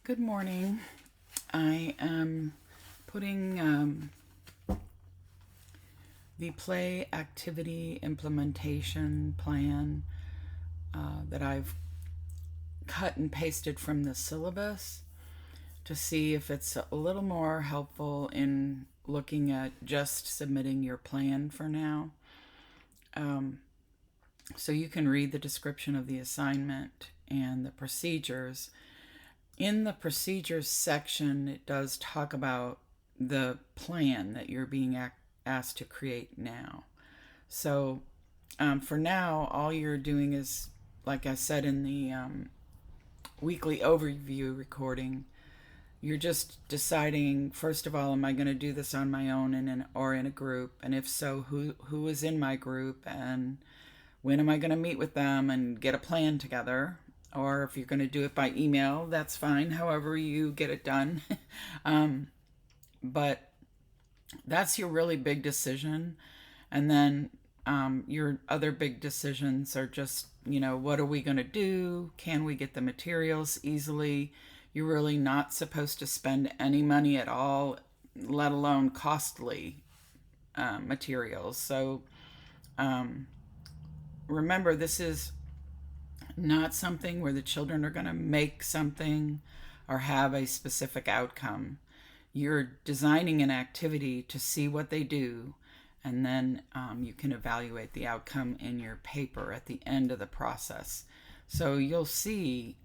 Good morning. I am putting the play activity implementation plan that I've cut and pasted from the syllabus to see if it's a little more helpful in looking at just submitting your plan for now. So you can read the description of the assignment and the procedures. In the procedures section, it does talk about the plan that you're being asked to create now. So for now, all you're doing is, like I said in the weekly overview recording, you're just deciding, first of all, am I going to do this on my own or in a group? And if so, who is in my group? And when am I going to meet with them and get a plan together? Or if you're going to do it by email, that's fine, however you get it done. But that's your really big decision. And then your other big decisions are just, what are we going to do? Can we get the materials easily? You're really not supposed to spend any money at all, let alone costly materials. So remember, this is not something where the children are going to make something or have a specific outcome. You're designing an activity to see what they do, and then you can evaluate the outcome in your paper at the end of the process. So you'll see,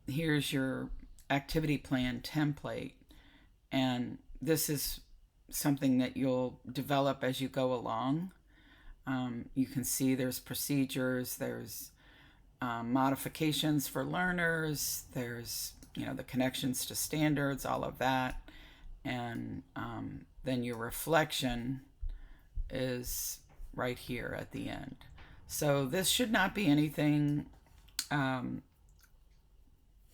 here's your activity plan template, and this is something that you'll develop as you go along. You can see there's procedures, there's modifications for learners, there's the connections to standards, all of that, and then your reflection is right here at the end. So this should not be anything.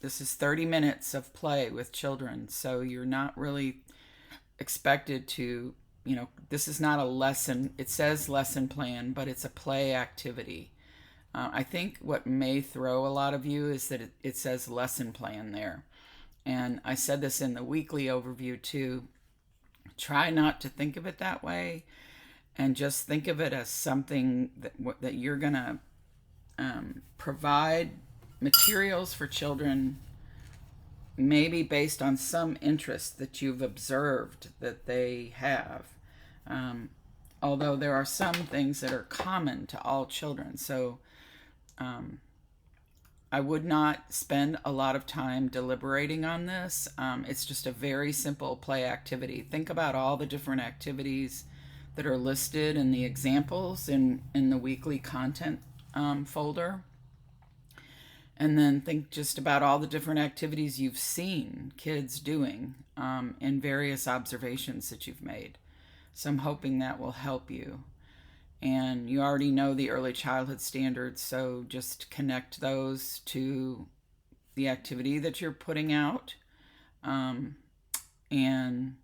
This is 30 minutes of play with children, so you're not really expected to, this is not a lesson. It says lesson plan, but it's a play activity. I think what may throw a lot of you is that it says lesson plan there. And I said this in the weekly overview too. Try not to think of it that way, and just think of it as something that you're going to provide materials for children, maybe based on some interest that you've observed that they have. Although there are some things that are common to all children. So I would not spend a lot of time deliberating on this. It's just a very simple play activity. Think about all the different activities that are listed in the examples in the weekly content folder. And then think just about all the different activities you've seen kids doing in various observations that you've made. So I'm hoping that will help you. And you already know the early childhood standards, so just connect those to the activity that you're putting out. And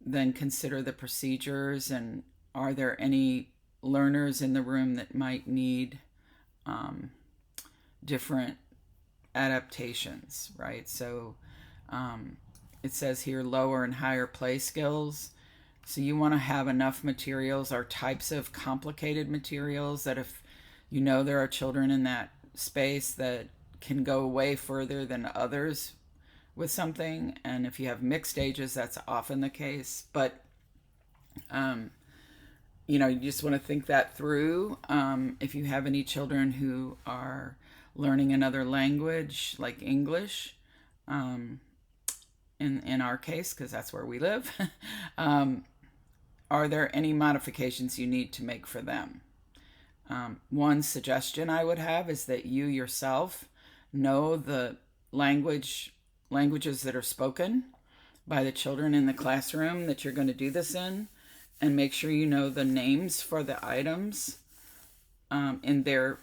then consider the procedures, and are there any learners in the room that might need different adaptations, right? So it says here lower and higher play skills. So you want to have enough materials or types of complicated materials that if there are children in that space that can go way further than others with something, and if you have mixed ages, that's often the case. But you just want to think that through. If you have any children who are learning another language like English, in our case, because that's where we live, are there any modifications you need to make for them? One suggestion I would have is that you yourself know the languages that are spoken by the children in the classroom that you're going to do this in, and make sure you know the names for the items in their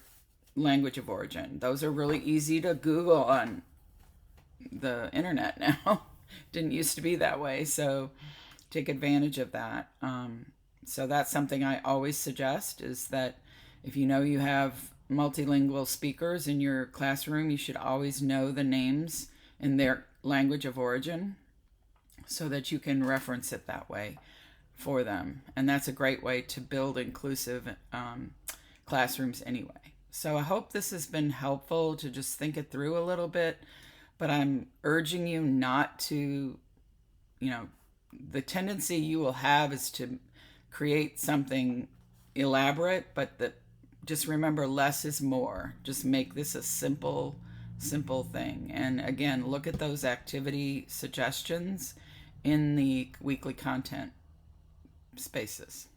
language of origin. Those are really easy to Google on the internet now. Didn't used to be that way, so take advantage of that. So that's something I always suggest, is that if you have multilingual speakers in your classroom, you should always know the names in their language of origin so that you can reference it that way for them. And that's a great way to build inclusive classrooms anyway. So I hope this has been helpful to just think it through a little bit, but I'm urging you not to, the tendency you will have is to create something elaborate, but that just remember less is more. Just make this a simple thing. And again, look at those activity suggestions in the weekly content spaces.